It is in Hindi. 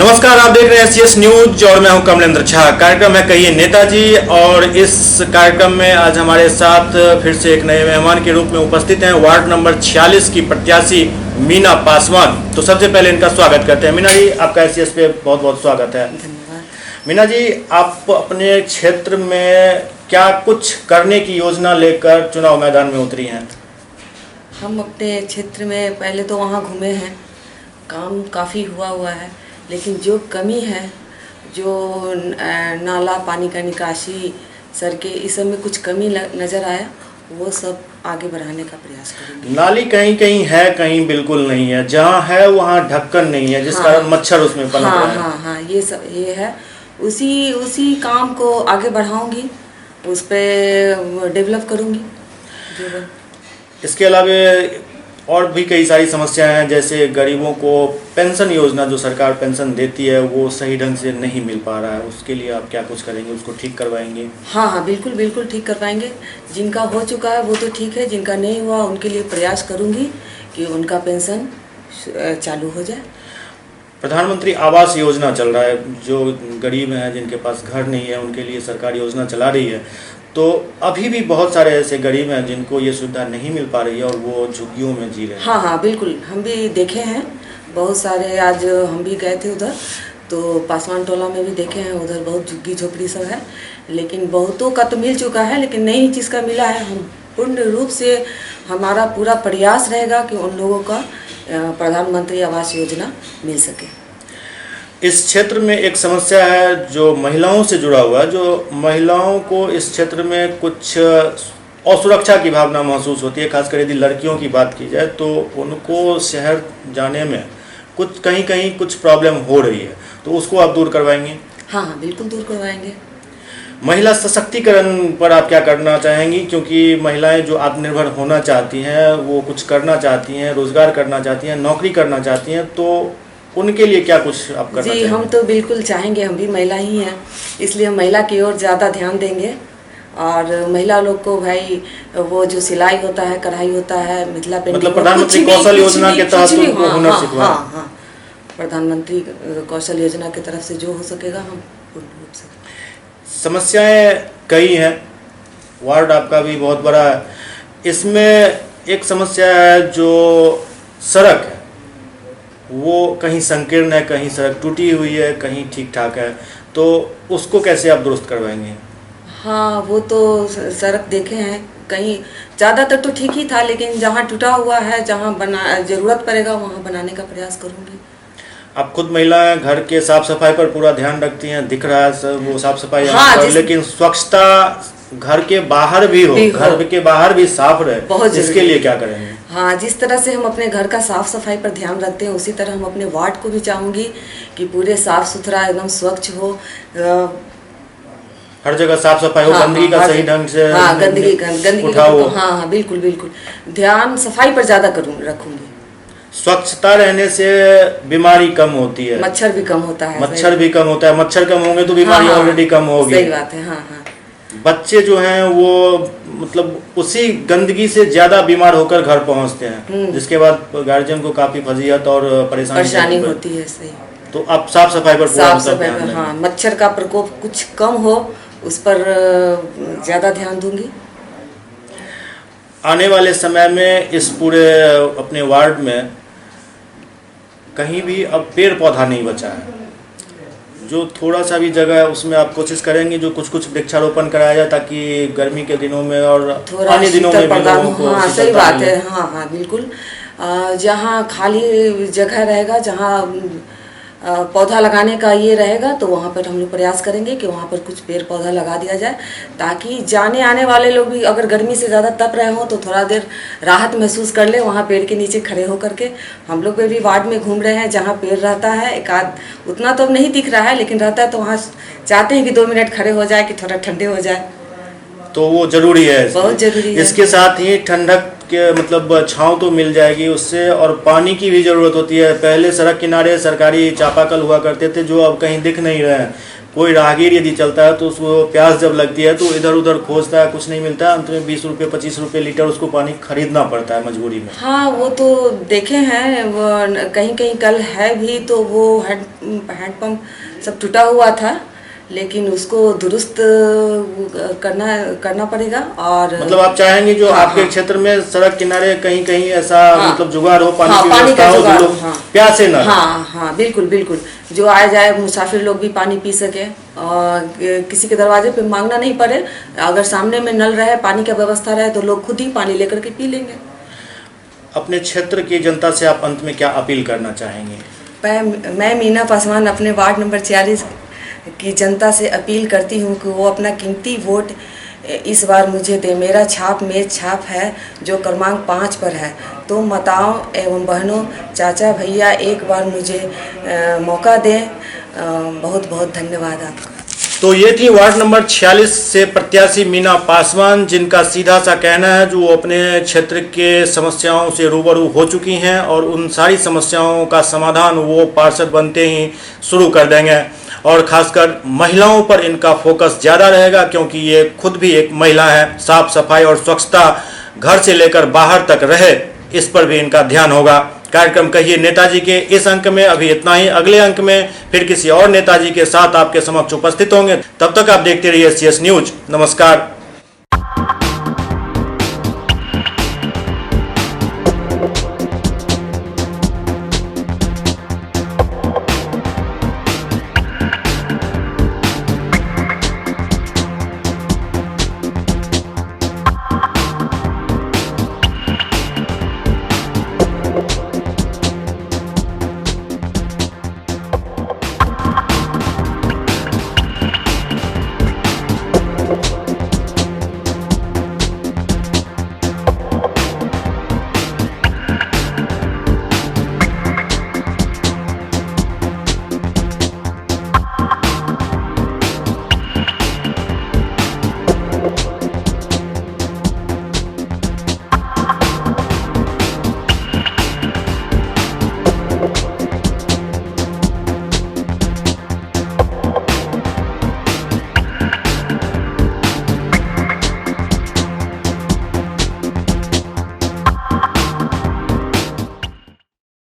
नमस्कार, आप देख रहे हैं एससीएस न्यूज और मैं हूं कमलेंद्र झा। कार्यक्रम है कहिए नेताजी और इस कार्यक्रम में आज हमारे साथ फिर से एक नए मेहमान के रूप में उपस्थित हैं वार्ड नंबर 46 की प्रत्याशी मीना पासवान। तो सबसे पहले इनका स्वागत करते हैं। मीना जी, आपका एससीएस पे बहुत बहुत स्वागत है। मीना जी, आप अपने क्षेत्र में क्या कुछ करने की योजना लेकर चुनाव मैदान में उतरी हैं? हम अपने क्षेत्र में पहले तो वहाँ घूमे हैं, काम काफ़ी हुआ है, लेकिन जो कमी है, जो नाला पानी का निकासी, सड़कें, इस सब में कुछ कमी नज़र आया, वो सब आगे बढ़ाने का प्रयास करेंगे। नाली कहीं कहीं है, कहीं बिल्कुल नहीं है। जहाँ है वहाँ ढक्कन नहीं है, जिस कारण मच्छर उसमें पनप रहा है। हाँ, ये है। उसी काम को आगे बढ़ाऊंगी, उस पर डेवलप करूंगी। इसके अलावा और भी कई सारी समस्याएं हैं, जैसे गरीबों को पेंशन योजना जो सरकार पेंशन देती है वो सही ढंग से नहीं मिल पा रहा है। उसके लिए आप क्या कुछ करेंगे? उसको ठीक करवाएंगे? हाँ, बिल्कुल ठीक करवाएंगे। जिनका हो चुका है वो तो ठीक है, जिनका नहीं हुआ उनके लिए प्रयास करूंगी कि उनका पेंशन चालू हो जाए। प्रधानमंत्री आवास योजना चल रहा है, जो गरीब हैं जिनके पास घर नहीं है उनके लिए सरकार योजना चला रही है। तो अभी भी बहुत सारे ऐसे गरीब हैं जिनको ये सुविधा नहीं मिल पा रही है और वो झुग्गियों में जी रहे हैं। हाँ, बिल्कुल, हम भी देखे हैं बहुत सारे। आज हम भी गए थे उधर, तो पासवान टोला में भी देखे हैं, उधर बहुत झुग्गी झोपड़ी सब है, लेकिन बहुतों का तो मिल चुका है, लेकिन नहीं जिसका मिला है, हम पूर्ण रूप से हमारा पूरा प्रयास रहेगा कि उन लोगों का प्रधानमंत्री आवास योजना मिल सके। इस क्षेत्र में एक समस्या है जो महिलाओं से जुड़ा हुआ है, जो महिलाओं को इस क्षेत्र में कुछ असुरक्षा की भावना महसूस होती है। खासकर यदि लड़कियों की बात की जाए तो उनको शहर जाने में कुछ कहीं कुछ प्रॉब्लम हो रही है, तो उसको आप दूर करवाएंगे? हाँ, बिल्कुल दूर करवाएंगे। महिला सशक्तिकरण पर आप क्या करना चाहेंगी? क्योंकि महिलाएं जो आत्मनिर्भर होना चाहती हैं, वो कुछ करना चाहती हैं, रोजगार करना चाहती हैं, नौकरी करना चाहती हैं, तो उनके लिए क्या कुछ आप करना चाहेंगे? हम तो बिल्कुल चाहेंगे, हम भी महिला ही हैं, इसलिए हम महिला की ओर ज़्यादा ध्यान देंगे। और महिला लोग को भाई वो जो सिलाई होता है, कढ़ाई होता है, मिथिला पेंटिंग, मतलब प्रधानमंत्री कौशल योजना के तहत उनको हुनर सिखवाएं। हाँ, प्रधानमंत्री कौशल योजना की तरफ से जो हो सकेगा हम पूर्ण रूप से। समस्याएं कई हैं, वार्ड आपका भी बहुत बड़ा है। इसमें एक समस्या है जो सड़क है, वो कहीं संकीर्ण है, कहीं सड़क टूटी हुई है, कहीं ठीक ठाक है, तो उसको कैसे आप दुरुस्त करवाएंगे? हाँ, वो तो सड़क देखे हैं, कहीं ज़्यादातर तो ठीक ही था, लेकिन जहाँ टूटा हुआ है, जहाँ ज़रूरत पड़ेगा वहाँ बनाने का प्रयास करूँगी। आप खुद महिला हैं, घर के साफ सफाई पर पूरा ध्यान रखती हैं, दिख रहा है सब वो साफ सफाई। हाँ, लेकिन स्वच्छता घर के बाहर भी हो, घर के बाहर भी साफ रहे, इसके लिए क्या करेंगे? हाँ, जिस तरह से हम अपने घर का साफ सफाई पर ध्यान रखते हैं, उसी तरह हम अपने वार्ड को भी चाहूँगी कि पूरे साफ सुथरा एकदम स्वच्छ हो, हर जगह साफ सफाई हो, गंदगी का सही ढंग से गंदगी उठाओ। हाँ, बिल्कुल ध्यान सफाई पर ज़्यादा रखूँगी। स्वच्छता रहने से बीमारी कम होती है, मच्छर भी कम होता है। मच्छर कम होंगे तो बीमारी ऑलरेडी कम होगी। सही बात है। हाँ। बच्चे जो हैं वो मतलब उसी गंदगी से ज्यादा बीमार होकर घर पहुंचते हैं, जिसके बाद गार्जियन को काफी फजीहत और परेशानी होती है। सही। तो आप साफ सफाई पर हाँ, मच्छर का प्रकोप कुछ कम हो, उस पर ज्यादा ध्यान दूंगी। आने वाले समय में इस पूरे अपने वार्ड में कहीं भी अब पेड़ पौधा नहीं बचा है। जो थोड़ा सा भी जगह है उसमें आप कोशिश करेंगे जो कुछ वृक्षारोपण कराया जाए, ताकि गर्मी के दिनों में और अन्य दिनों में भी लोगों को। हाँ, सही बात है। हाँ, बिल्कुल। जहाँ खाली जगह रहेगा, जहाँ पौधा लगाने का ये रहेगा, तो वहाँ पर हम लोग प्रयास करेंगे कि वहाँ पर कुछ पेड़ पौधा लगा दिया जाए, ताकि जाने आने वाले लोग भी अगर गर्मी से ज़्यादा तप रहे हों तो थोड़ा देर राहत महसूस कर ले, वहाँ पेड़ के नीचे खड़े हो करके। हम लोग भी वार्ड में घूम रहे हैं, जहाँ पेड़ रहता है, एक आध उतना तो नहीं दिख रहा है, लेकिन रहता है, तो वहाँ चाहते हैं कि 2 मिनट खड़े हो जाए, कि थोड़ा ठंडे हो जाए, तो वो जरूरी है, बहुत जरूरी है। इसके साथ ही ठंडक के मतलब छांव तो मिल जाएगी उससे, और पानी की भी ज़रूरत होती है। पहले सड़क किनारे सरकारी चापाकल हुआ करते थे, जो अब कहीं दिख नहीं रहे हैं। कोई राहगीर यदि चलता है तो उसको प्यास जब लगती है तो इधर उधर खोजता है, कुछ नहीं मिलता है, अंत में 20 रुपये 25 रुपये लीटर उसको पानी खरीदना पड़ता है मजबूरी में। हाँ, वो तो देखे हैं, वो कहीं कहीं कल है भी, तो वो हैंडपम्प सब टूटा हुआ था, लेकिन उसको दुरुस्त करना पड़ेगा। और मतलब आप चाहेंगे जो हाँ, आपके हाँ, क्षेत्र में सड़क किनारे कहीं कहीं ऐसा हाँ, मतलब जुगाड़ हो, पानी हाँ, की पानी व्यवस्था का हो, जुगाड़ जो हो, लोग हाँ, प्यासे न रहें। हाँ हाँ, बिल्कुल बिल्कुल, जो आए जाए मुसाफिर लोग भी पानी पी सके और किसी के दरवाजे पे मांगना नहीं पड़े। अगर सामने में नल रहे, पानी का व्यवस्था रहे, तो लोग खुद ही पानी लेकर के पी लेंगे। अपने क्षेत्र की जनता से आप अंत में क्या अपील करना चाहेंगे? मैं मीना पासवान अपने वार्ड नंबर 46 की जनता से अपील करती हूँ कि वो अपना कीमती वोट इस बार मुझे दे। मेरा छाप मेज छाप है जो क्रमांक 5 पर है। तो माताओं एवं बहनों, चाचा भैया, एक बार मुझे मौका दें। बहुत बहुत धन्यवाद आपका। तो ये थी वार्ड नंबर 46 से प्रत्याशी मीना पासवान, जिनका सीधा सा कहना है जो अपने क्षेत्र के समस्याओं से रूबरू हो चुकी हैं और उन सारी समस्याओं का समाधान वो पार्षद बनते ही शुरू कर देंगे। और खासकर महिलाओं पर इनका फोकस ज़्यादा रहेगा, क्योंकि ये खुद भी एक महिला है। साफ सफाई और स्वच्छता घर से लेकर बाहर तक रहे, इस पर भी इनका ध्यान होगा। कार्यक्रम कहिए नेताजी के इस अंक में अभी इतना ही। अगले अंक में फिर किसी और नेताजी के साथ आपके समक्ष उपस्थित होंगे। तब तक आप देखते रहिए CS न्यूज। नमस्कार।